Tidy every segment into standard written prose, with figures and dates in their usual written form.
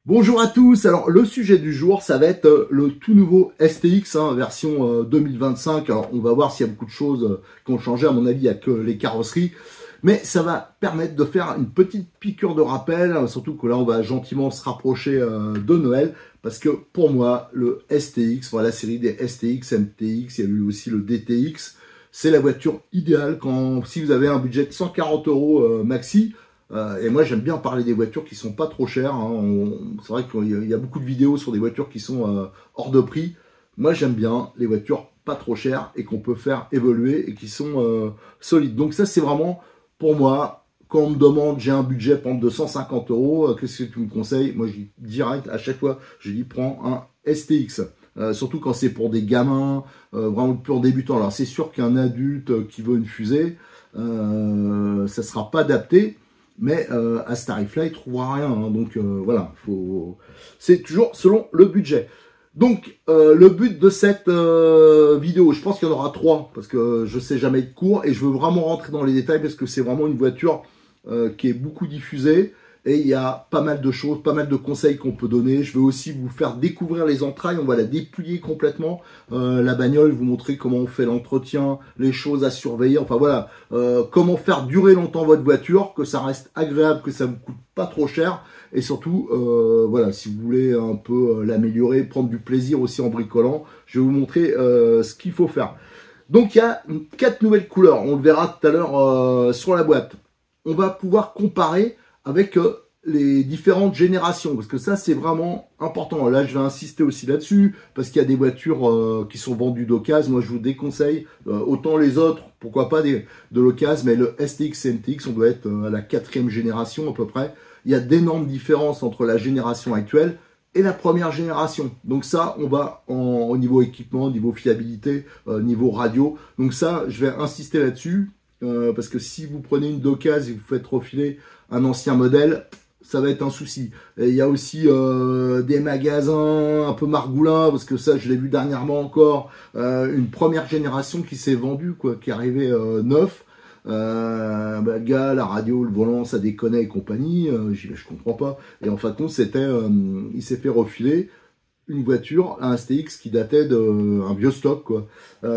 Bonjour à tous, alors le sujet du jour ça va être le tout nouveau STX version 2025. Alors on va voir s'il y a beaucoup de choses qui ont changé, à mon avis il n'y a que les carrosseries, mais ça va permettre de faire une petite piqûre de rappel, surtout que là on va gentiment se rapprocher de Noël, parce que pour moi le STX, voilà, la série des STX, MTX, il y a eu aussi le DTX, c'est la voiture idéale si vous avez un budget de 140 € maxi. Et moi j'aime bien parler des voitures qui sont pas trop chères, hein. C'est vrai qu'il y a beaucoup de vidéos sur des voitures qui sont hors de prix. Moi j'aime bien les voitures pas trop chères et qu'on peut faire évoluer et qui sont solides. Donc ça c'est vraiment pour moi, quand on me demande j'ai un budget par exemple de 150 €, qu'est-ce que tu me conseilles? Moi je dis direct à chaque fois, je dis prends un STX. Surtout quand c'est pour des gamins, vraiment pur débutants. Alors c'est sûr qu'un adulte qui veut une fusée, ça sera pas adapté. Mais à ce tarif-là, il ne trouvera rien. Donc voilà, c'est toujours selon le budget. Donc le but de cette vidéo, je pense qu'il y en aura 3, parce que je ne sais jamais être court, et je veux vraiment rentrer dans les détails, parce que c'est vraiment une voiture qui est beaucoup diffusée, et il y a pas mal de choses, pas mal de conseils qu'on peut donner. Je veux aussi vous faire découvrir les entrailles, on va la dépouiller complètement, la bagnole, vous montrer comment on fait l'entretien, les choses à surveiller, enfin voilà, comment faire durer longtemps votre voiture, que ça reste agréable, que ça vous coûte pas trop cher, et surtout, voilà, si vous voulez un peu l'améliorer, prendre du plaisir aussi en bricolant, je vais vous montrer ce qu'il faut faire. Donc il y a 4 nouvelles couleurs, on le verra tout à l'heure sur la boîte. On va pouvoir comparer avec les différentes générations, parce que ça c'est vraiment important. Là je vais insister aussi là-dessus, parce qu'il y a des voitures qui sont vendues d'occasion. Moi je vous déconseille, autant les autres, pourquoi pas de l'occasion, mais le STX et MTX, on doit être à la 4e génération à peu près. Il y a d'énormes différences entre la génération actuelle et la première génération. Donc ça, on va au niveau équipement, niveau fiabilité, niveau radio. Donc ça, je vais insister là-dessus, parce que si vous prenez une d'occasion et vous faites refiler un ancien modèle, ça va être un souci. Et il y a aussi des magasins un peu margoulins, parce que ça je l'ai vu dernièrement encore, une première génération qui s'est vendue, quoi, qui est arrivée neuf. Le gars, la radio, le volant, ça déconnait et compagnie, je comprends pas. Et en fin de compte, il s'est fait refiler une voiture, un STX qui datait d'un vieux stock, quoi.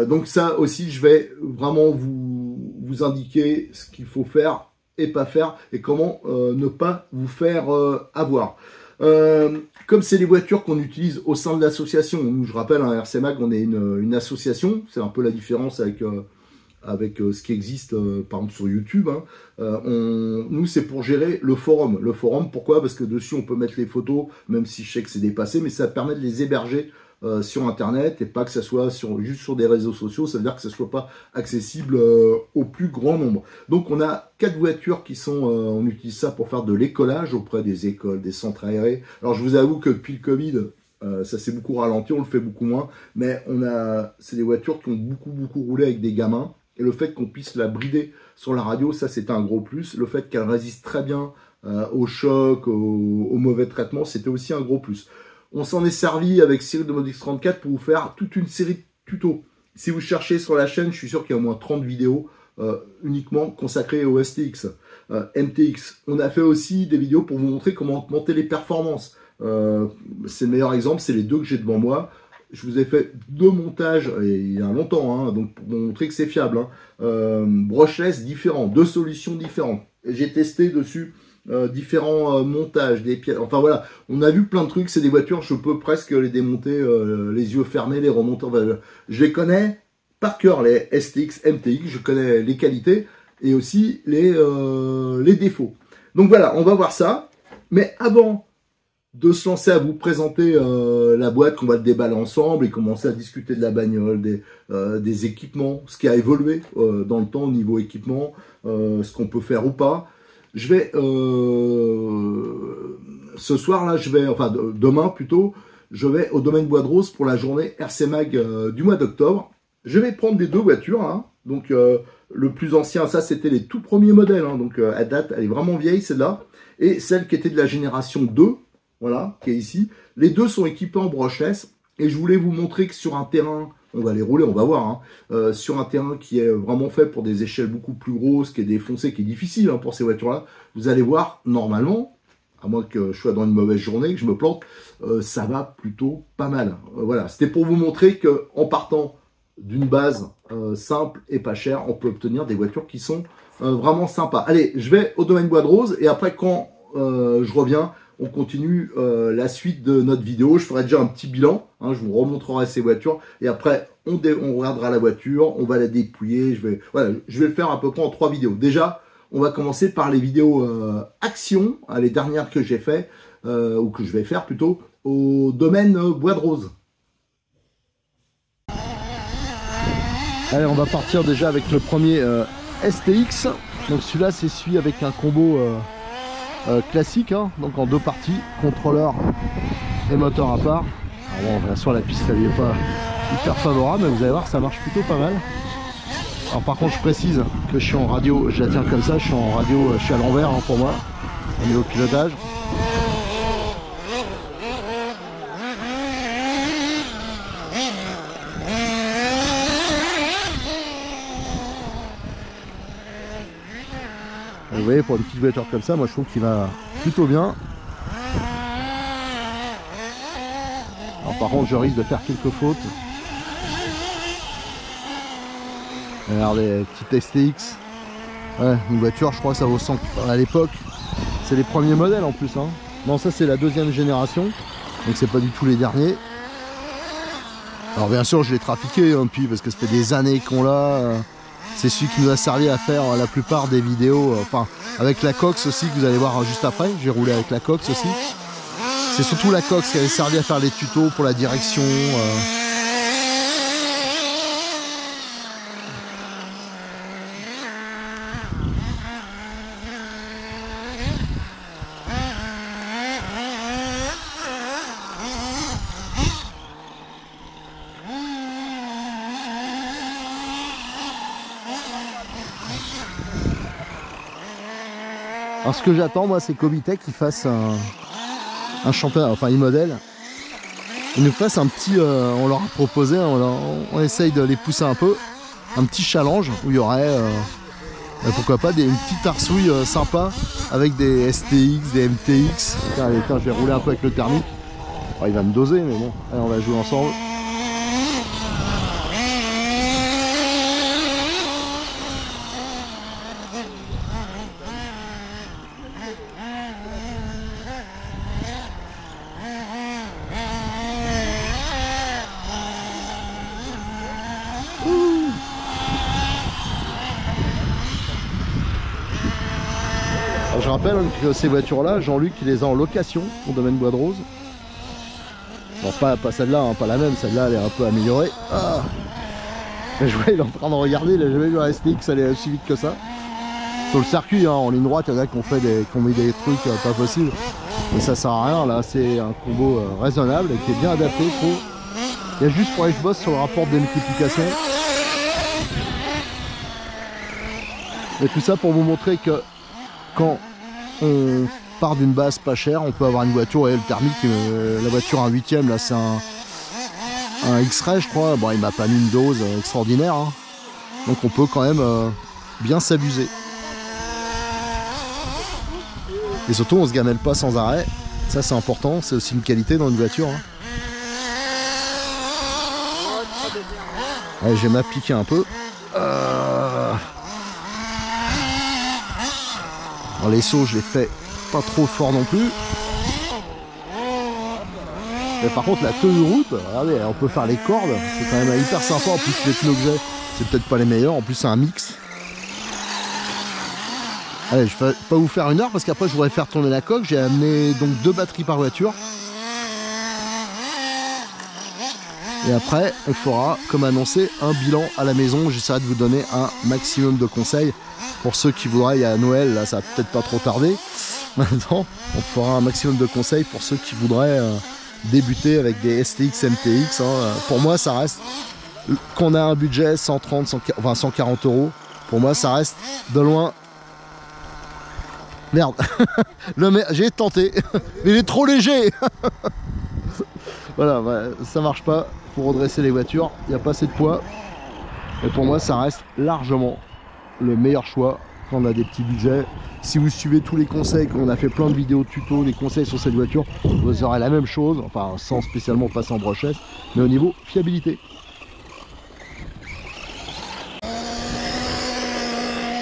Donc ça aussi, je vais vraiment vous indiquer ce qu'il faut faire et pas faire, et comment ne pas vous faire avoir. Comme c'est les voitures qu'on utilise au sein de l'association, nous, je rappelle, un RC Mag, on est une association, c'est un peu la différence avec ce qui existe par exemple sur YouTube. Nous, c'est pour gérer le forum. Le forum, pourquoi? Parce que dessus, on peut mettre les photos, même si je sais que c'est dépassé, mais ça permet de les héberger sur Internet, et pas que ça soit juste sur des réseaux sociaux. Ça veut dire que ça soit pas accessible au plus grand nombre. Donc, on a 4 voitures qui sont... on utilise ça pour faire de l'écolage auprès des écoles, des centres aérés. Alors, je vous avoue que depuis le Covid... ça s'est beaucoup ralenti, on le fait beaucoup moins, mais c'est des voitures qui ont beaucoup roulé avec des gamins, et le fait qu'on puisse la brider sur la radio, ça c'est un gros plus. Le fait qu'elle résiste très bien au choc, au mauvais traitement, c'était aussi un gros plus. On s'en est servi avec Cyril de Modix 34 pour vous faire toute une série de tutos. Si vous cherchez sur la chaîne, je suis sûr qu'il y a au moins 30 vidéos uniquement consacrées au STX, MTX. On a fait aussi des vidéos pour vous montrer comment augmenter les performances. C'est le meilleur exemple, c'est les deux que j'ai devant moi. Je vous ai fait 2 montages il y a longtemps, donc pour montrer que c'est fiable. Brushless différents, 2 solutions différentes. J'ai testé dessus différents montages, des pièces. Enfin voilà, on a vu plein de trucs. C'est des voitures, je peux presque les démonter les yeux fermés, les remonter. Enfin, je les connais par cœur, les STX, MTX. Je connais les qualités et aussi les défauts. Donc voilà, on va voir ça. Mais avant de se lancer à vous présenter la boîte, qu'on va le déballer ensemble et commencer à discuter de la bagnole, des équipements, ce qui a évolué dans le temps au niveau équipement, ce qu'on peut faire ou pas. Je vais ce soir là, enfin demain plutôt, je vais au domaine Bois de Rose pour la journée RC Mag du mois d'octobre. Je vais prendre les 2 voitures, donc le plus ancien, ça c'était les tout premiers modèles, donc à date, elle est vraiment vieille celle-là, et celle qui était de la génération 2, voilà, qui est ici. Les 2 sont équipés en brushless, et je voulais vous montrer que sur un terrain, on va les rouler, on va voir, sur un terrain qui est vraiment fait pour des échelles beaucoup plus grosses, qui est défoncé, qui est difficile pour ces voitures-là, vous allez voir, normalement, à moins que je sois dans une mauvaise journée, que je me plante, ça va plutôt pas mal. Voilà, c'était pour vous montrer que en partant d'une base simple et pas chère, on peut obtenir des voitures qui sont vraiment sympas. Allez, je vais au domaine Bois de Rose et après quand je reviens, on continue la suite de notre vidéo. Je ferai déjà un petit bilan, hein, je vous remontrerai ces voitures et après on regardera la voiture, on va la dépouiller. Je vais le faire à peu près en 3 vidéos. Déjà, on va commencer par les vidéos action, hein, les dernières que j'ai fait, ou que je vais faire plutôt, au domaine Bois de Rose. Allez, on va partir déjà avec le premier STX. Donc celui-là, c'est celui avec un combo classique, hein, donc en 2 parties, contrôleur et moteur à part. Alors bon, bien sûr la piste elle n'est pas hyper favorable, mais vous allez voir ça marche plutôt pas mal. Alors par contre je précise que je suis en radio, je la tiens comme ça, je suis en radio, je suis à l'envers hein, pour moi, au niveau pilotage. Vous voyez, pour une petite voiture comme ça, moi je trouve qu'il va plutôt bien. Alors par contre je risque de faire quelques fautes. Regardez, petite STX. Ouais, une voiture, je crois que ça vaut 100 à l'époque. C'est les premiers modèles en plus. Hein. Non, ça c'est la 2e génération. Donc c'est pas du tout les derniers. Alors bien sûr je l'ai trafiqué hein, puis parce que ça fait des années qu'on l'a. C'est celui qui nous a servi à faire la plupart des vidéos. Enfin, avec la Cox aussi que vous allez voir juste après. J'ai roulé avec la Cox aussi. C'est surtout la Cox qui avait servi à faire les tutos pour la direction. Alors ce que j'attends moi c'est qu'Hobbytech il fasse un championnat, enfin e-model. Ils nous fassent un petit, on leur a proposé, on essaye de les pousser un peu, un petit challenge où il y aurait, pourquoi pas, une petite arsouille sympa avec des STX, des MTX. Allez, je vais rouler un peu avec le thermique. Oh, il va me doser mais bon, allez, on va jouer ensemble. Je rappelle que ces voitures-là, Jean-Luc il les a en location au domaine Bois de Rose. Bon, pas celle-là, hein, pas la même, celle-là elle est un peu améliorée. Ah, je vois, il est en train de regarder, il a jamais vu un STX aller aussi vite que ça. Sur le circuit, hein, en ligne droite, il y en a qui ont mis des trucs pas possibles. Mais ça sert à rien, là c'est un combo raisonnable et qui est bien adapté, je trouve. Il y a juste pour aller que je bosse sur le rapport de multiplication. Et tout ça pour vous montrer que quand on part d'une base pas chère, on peut avoir une voiture et le thermique, la voiture un 8ème, là c'est un X-Ray je crois, bon il m'a pas mis une dose extraordinaire, hein. Donc on peut quand même bien s'abuser. Et surtout on se gamelle pas sans arrêt, ça c'est important, c'est aussi une qualité dans une voiture. Hein. Allez, je vais m'appliquer un peu. Alors les sauts je les fais pas trop fort non plus. Mais par contre la tenue de route, regardez, on peut faire les cordes, c'est quand même hyper sympa. En plus les pneus que j'ai, c'est peut-être pas les meilleurs, en plus c'est un mix. Allez, je vais pas vous faire une heure parce qu'après je voudrais faire tourner la coque. J'ai amené donc 2 batteries par voiture. Et après on fera, comme annoncé, un bilan à la maison. J'essaierai de vous donner un maximum de conseils. Pour ceux qui voudraient, il y a Noël, là ça va peut-être pas trop tarder. Maintenant, on fera un maximum de conseils pour ceux qui voudraient débuter avec des STX, MTX. Hein. Pour moi, ça reste, qu'on a un budget 130, 140 euros. Pour moi, ça reste de loin. Merde, j'ai tenté, mais il est trop léger. Voilà, ouais, ça marche pas. Pour redresser les voitures, il n'y a pas assez de poids. Et pour moi, ça reste largement le meilleur choix quand on a des petits budgets. Si vous suivez tous les conseils, qu'on a fait plein de vidéos tuto, des conseils sur cette voiture, vous aurez la même chose, enfin sans spécialement passer en brochette, mais au niveau fiabilité.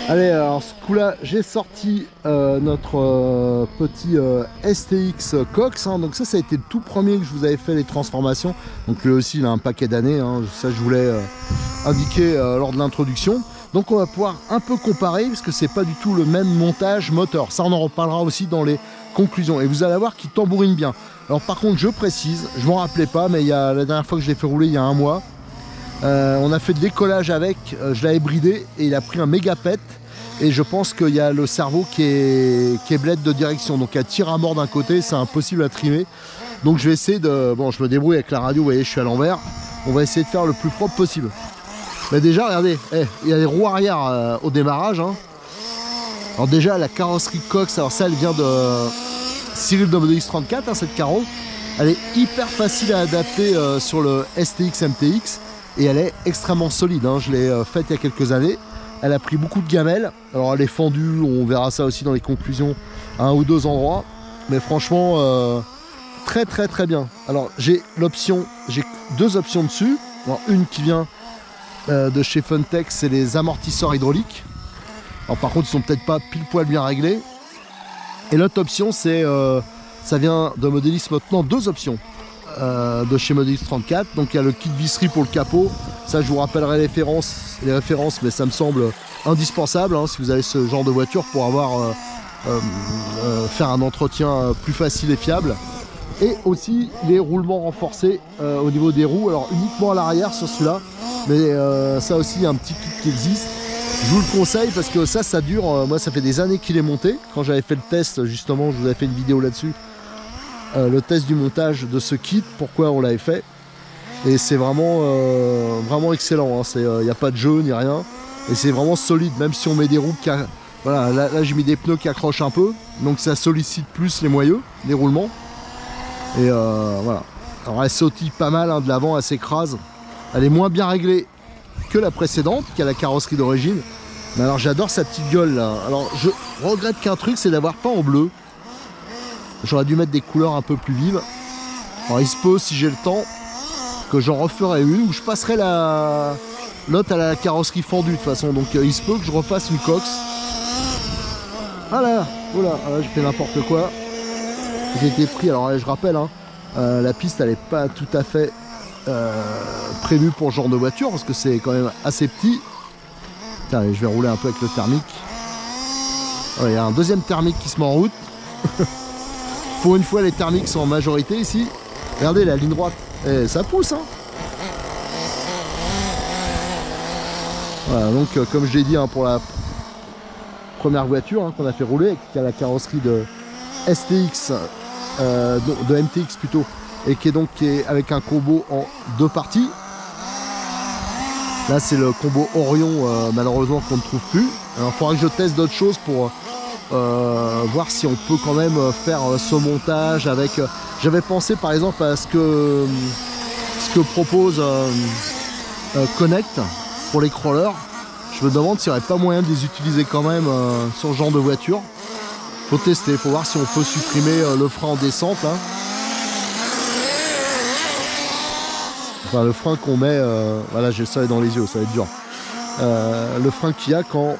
Allez, alors ce coup là j'ai sorti notre petit STX Cox, hein. Donc ça a été le tout premier que je vous avais fait les transformations, donc lui aussi il a un paquet d'années, hein. Ça je voulais indiquer lors de l'introduction. Donc on va pouvoir un peu comparer, parce que c'est pas du tout le même montage moteur, ça on en reparlera aussi dans les conclusions, et vous allez voir qu'il tambourine bien. Alors par contre je précise, je m'en rappelais pas, mais il y a, la dernière fois que je l'ai fait rouler il y a un mois, on a fait de décollage avec, je l'avais bridé et il a pris un méga pet, et je pense qu'il y a le cerveau qui est bled de direction, donc à tir à mort d'un côté, c'est impossible à trimer. Donc je vais essayer de, bon je me débrouille avec la radio, vous voyez je suis à l'envers, on va essayer de faire le plus propre possible. Mais déjà regardez, il y a les roues arrière au démarrage, hein. Alors déjà la carrosserie Cox, alors ça elle vient de Cyril de Model X34, hein, cette carreau, elle est hyper facile à adapter sur le STX MTX. Et elle est extrêmement solide, hein. Je l'ai faite il y a quelques années. Elle a pris beaucoup de gamelles. Alors elle est fendue, on verra ça aussi dans les conclusions à un ou deux endroits. Mais franchement, très bien. Alors j'ai deux options dessus. Alors, une qui vient de chez Funtech, c'est les amortisseurs hydrauliques. Alors par contre ils sont peut-être pas pile poil bien réglés. Et l'autre option c'est, ça vient de Modelis maintenant, deux options. De chez Model X34, donc il y a le kit visserie pour le capot, ça je vous rappellerai les références, mais ça me semble indispensable, hein, si vous avez ce genre de voiture pour avoir faire un entretien plus facile et fiable. Et aussi les roulements renforcés au niveau des roues, alors uniquement à l'arrière sur celui-là, mais ça aussi il y a un petit kit qui existe. Je vous le conseille parce que ça dure, moi ça fait des années qu'il est monté. Quand j'avais fait le test, justement je vous avais fait une vidéo là-dessus, le test du montage de ce kit, pourquoi on l'avait fait, et c'est vraiment vraiment excellent, hein. Il n'y a pas de jeu ni rien, et c'est vraiment solide, même si on met des roues qui voilà, là j'ai mis des pneus qui accrochent un peu, donc ça sollicite plus les moyeux, les roulements, et voilà. Alors elle sautille pas mal, hein, de l'avant, elle s'écrase, elle est moins bien réglée que la précédente, qui a la carrosserie d'origine, mais alors j'adore sa petite gueule là. Alors je regrette qu'un truc, c'est d'avoir pas en bleu. J'aurais dû mettre des couleurs un peu plus vives. Alors il se peut, si j'ai le temps, que j'en referai une, ou je passerai l'autre à la carrosserie fendue de toute façon. Donc il se peut que je refasse une Cox. Ah là, voilà, j'ai fait n'importe quoi. J'ai été pris, alors là, je rappelle, hein, la piste elle n'est pas tout à fait prévue pour ce genre de voiture, parce que c'est quand même assez petit. Tiens, allez, je vais rouler un peu avec le thermique. Il y a un deuxième thermique qui se met en route. Pour une fois les thermiques sont en majorité ici. Regardez la ligne droite, ça pousse, hein. Voilà, donc comme je l'ai dit, hein, pour la première voiture, hein, qu'on a fait rouler, qui a la carrosserie de STX, de MTX plutôt, et qui est avec un combo en deux parties. Là c'est le combo Orion, malheureusement qu'on ne trouve plus. Alors il faudra que je teste d'autres choses pour voir si on peut quand même faire ce montage avec. J'avais pensé par exemple à ce que propose Connect pour les crawlers. Je me demande s'il n'y aurait pas moyen de les utiliser quand même sur ce genre de voiture. Faut tester, faut voir si on peut supprimer le frein en descente, hein. Enfin le frein qu'on met, voilà, j'ai le soleil dans les yeux, ça va être dur. Le frein qu'il y a quand,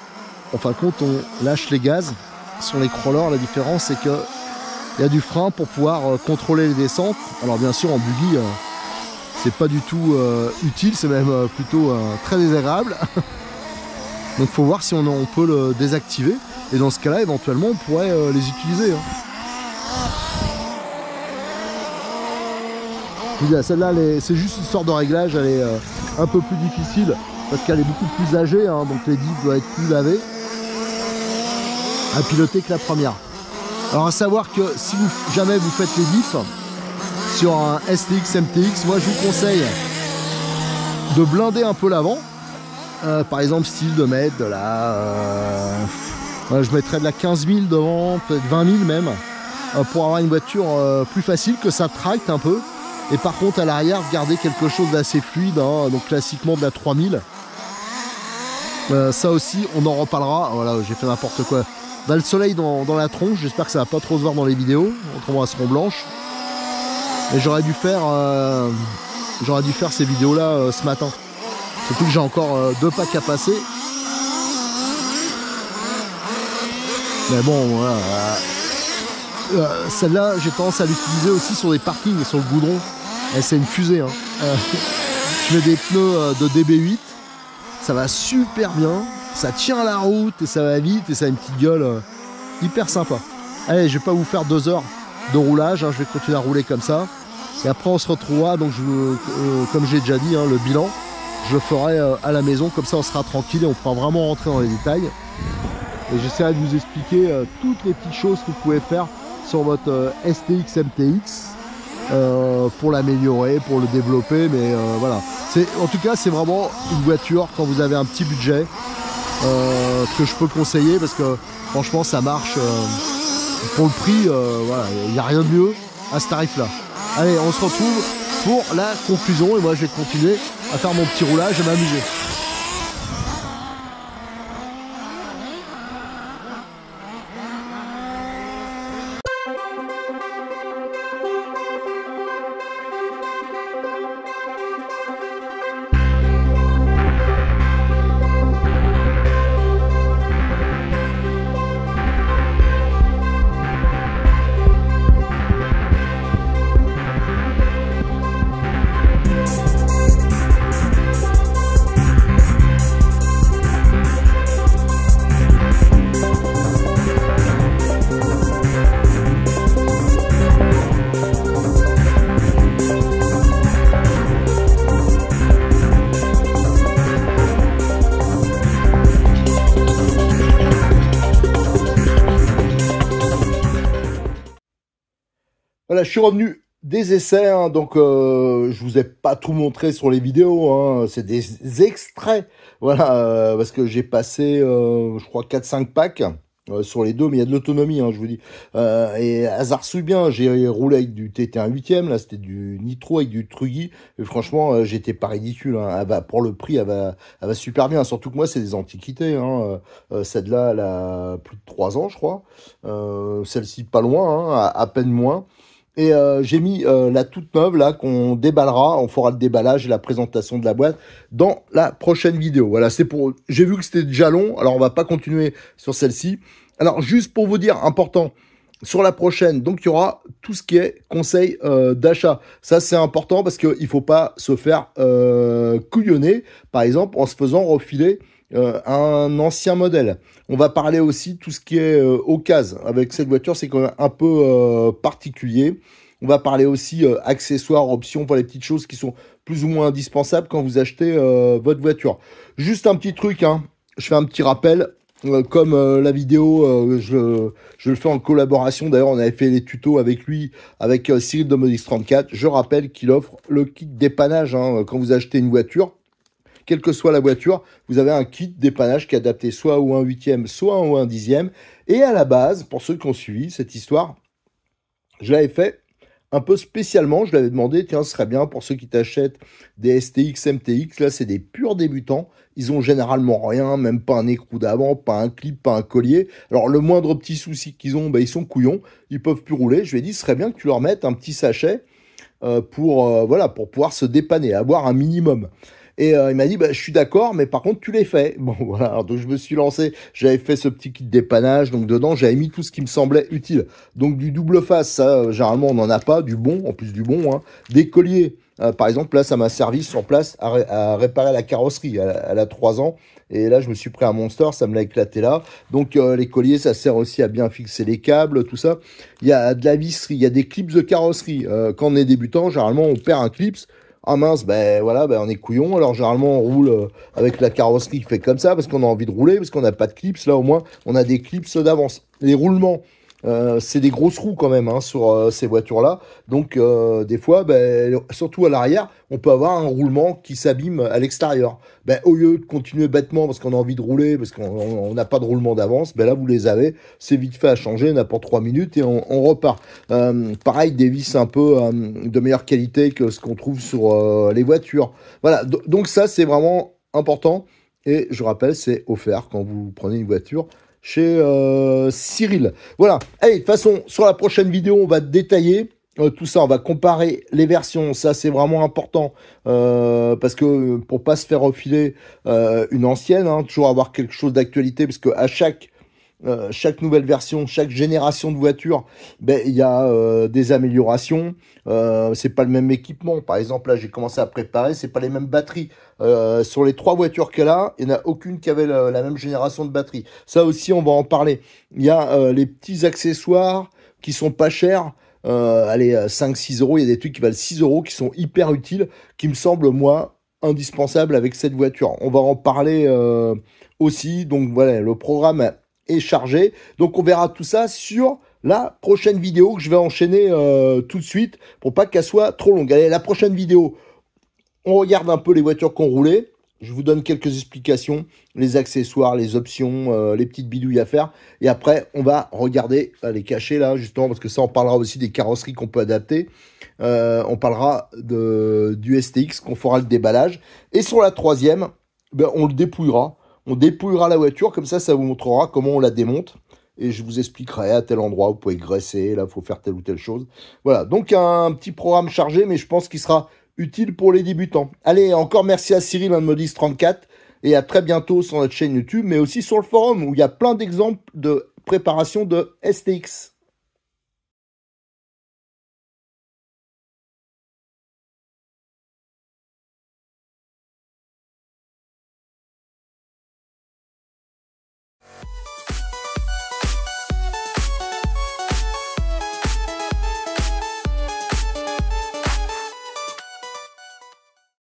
en fin de compte, on lâche les gaz. Sur les crawlers, la différence c'est que il y a du frein pour pouvoir contrôler les descentes. Alors bien sûr en buggy c'est pas du tout utile, c'est même plutôt très désagréable. Donc faut voir si on peut le désactiver, et dans ce cas là éventuellement on pourrait les utiliser, hein. Celle-là c'est juste une sorte de réglage, elle est un peu plus difficile parce qu'elle est beaucoup plus âgée, hein, donc les diffs doivent être plus lavés à piloter que la première. Alors à savoir que si jamais vous faites les diffs sur un STX MTX, moi je vous conseille de blinder un peu l'avant, par exemple style de mettre de la je mettrais de la 15 000 devant, peut-être 20 000 même, pour avoir une voiture plus facile, que ça tracte un peu, et par contre à l'arrière garder quelque chose d'assez fluide, hein, donc classiquement de la 3000. Ça aussi, on en reparlera. Voilà, j'ai fait n'importe quoi. On a le soleil dans la tronche. J'espère que ça va pas trop se voir dans les vidéos. Autrement, elles seront blanches. Et j'aurais dû faire ces vidéos-là ce matin. Surtout que j'ai encore 2 packs à passer. Mais bon, voilà. Celle-là, j'ai tendance à l'utiliser aussi sur des parkings, sur le goudron. C'est une fusée. Hein. Je mets des pneus de DB8. Ça va super bien. Ça tient la route et ça va vite. Et ça a une petite gueule hyper sympa. Allez, je vais pas vous faire 2 heures de roulage. Hein. Je vais continuer à rouler comme ça. Et après, on se retrouvera. Donc, comme j'ai déjà dit, hein, le bilan, je le ferai à la maison. Comme ça, on sera tranquille et on pourra vraiment rentrer dans les détails. Et j'essaierai de vous expliquer toutes les petites choses que vous pouvez faire sur votre STX MTX pour l'améliorer, pour le développer, mais voilà. En tout cas, c'est vraiment une voiture quand vous avez un petit budget que je peux conseiller parce que franchement, ça marche pour le prix. Voilà, il n'y a rien de mieux à ce tarif-là. Allez, on se retrouve pour la conclusion et moi, je vais continuer à faire mon petit roulage et m'amuser. Voilà, je suis revenu des essais, hein, donc je vous ai pas tout montré sur les vidéos, hein, c'est des extraits, voilà, parce que j'ai passé, je crois, 4-5 packs sur les deux, mais il y a de l'autonomie, hein, je vous dis. Et hasard souille bien, j'ai roulé avec du TT1 8e, là c'était du Nitro avec du Truggy, et franchement, j'étais pas ridicule, hein, pour le prix, elle va super bien, surtout que moi c'est des antiquités, hein, celle-là, elle a plus de 3 ans, je crois, celle-ci pas loin, hein, à peine moins. Et j'ai mis la toute neuve là qu'on déballera, on fera le déballage et la présentation de la boîte dans la prochaine vidéo. Voilà, c'est pour. J'ai vu que c'était déjà long, alors on va pas continuer sur celle-ci. Alors juste pour vous dire, important, sur la prochaine, donc il y aura tout ce qui est conseil d'achat. Ça c'est important parce qu'il faut pas se faire couillonner, par exemple en se faisant refiler un ancien modèle. On va parler aussi tout ce qui est occasion. Avec cette voiture, c'est quand même un peu particulier. On va parler aussi accessoires, options, pour les petites choses qui sont plus ou moins indispensables quand vous achetez votre voiture. Juste un petit truc, hein. Je fais un petit rappel. Comme la vidéo, je le fais en collaboration. D'ailleurs, on avait fait les tutos avec lui, avec Cyril de Modix34. Je rappelle qu'il offre le kit dépannage hein, quand vous achetez une voiture. Quelle que soit la voiture, vous avez un kit dépannage qui est adapté soit au 1/8e, soit au 1/10e. Et à la base, pour ceux qui ont suivi cette histoire, je l'avais fait un peu spécialement. Je l'avais demandé, tiens, ce serait bien pour ceux qui t'achètent des STX, MTX. Là, c'est des purs débutants. Ils ont généralement rien, même pas un écrou d'avant, pas un clip, pas un collier. Alors, le moindre petit souci qu'ils ont, ils sont couillons. Ils peuvent plus rouler. Je lui ai dit, ce serait bien que tu leur mettes un petit sachet pour pouvoir se dépanner, avoir un minimum. Et il m'a dit, je suis d'accord, mais par contre, tu les fais. Bon, voilà. Alors, donc, je me suis lancé. J'avais fait ce petit kit dépannage. Donc, dedans, j'avais mis tout ce qui me semblait utile. Donc, du double face, ça, généralement, on n'en a pas. Du bon, en plus du bon. Hein. Des colliers. Par exemple, là, ça m'a servi sur place à réparer la carrosserie. Elle a 3 ans. Et là, je me suis pris un Monster. Ça me l'a éclaté là. Donc, les colliers, ça sert aussi à bien fixer les câbles, tout ça. Il y a de la visserie. Il y a des clips de carrosserie. Quand on est débutant, généralement, on perd un clips. Ah mince, on est couillon. Alors généralement on roule avec la carrosserie qui fait comme ça parce qu'on a envie de rouler, parce qu'on n'a pas de clips. Là au moins on a des clips d'avance. Les roulements, c'est des grosses roues quand même hein, sur ces voitures-là. Donc des fois, surtout à l'arrière, on peut avoir un roulement qui s'abîme à l'extérieur. Au lieu de continuer bêtement parce qu'on a envie de rouler, parce qu'on n'a pas de roulement d'avance, là vous les avez. C'est vite fait à changer, n'importe 3 minutes et on repart. Pareil, des vis un peu de meilleure qualité que ce qu'on trouve sur les voitures. Voilà, donc ça c'est vraiment important. Et je rappelle, c'est offert quand vous prenez une voiture chez Cyril. Voilà. Allez, de toute façon, sur la prochaine vidéo, on va détailler tout ça. On va comparer les versions. Ça, c'est vraiment important parce que pour pas se faire refiler une ancienne, hein, toujours avoir quelque chose d'actualité, parce que à chaque nouvelle version, chaque génération de voiture, ben il y a des améliorations. C'est pas le même équipement. Par exemple, là, j'ai commencé à préparer, c'est pas les mêmes batteries. Sur les 3 voitures qu'elle a, il n'y en a aucune qui avait la même génération de batterie. Ça aussi, on va en parler. Il y a les petits accessoires qui sont pas chers. Allez, 5-6 euros. Il y a des trucs qui valent 6 euros, qui sont hyper utiles, qui me semblent, moi, indispensables avec cette voiture. On va en parler aussi. Donc voilà, le programme est chargé. Donc on verra tout ça sur la prochaine vidéo que je vais enchaîner tout de suite pour pas qu'elle soit trop longue. Allez, la prochaine vidéo, on regarde un peu les voitures qu'on roulait. Je vous donne quelques explications, les accessoires, les options, les petites bidouilles à faire. Et après, on va regarder les cachets là, justement, parce que ça, on parlera aussi des carrosseries qu'on peut adapter. On parlera du STX, qu'on fera le déballage. Et sur la troisième, ben, on le dépouillera. On dépouillera la voiture, comme ça vous montrera comment on la démonte. Et je vous expliquerai à tel endroit, vous pouvez graisser, là, il faut faire telle ou telle chose. Voilà, donc un petit programme chargé, mais je pense qu'il sera utile pour les débutants. Allez, encore merci à Cyril, de Modis34, et à très bientôt sur notre chaîne YouTube, mais aussi sur le forum, où il y a plein d'exemples de préparation de STX.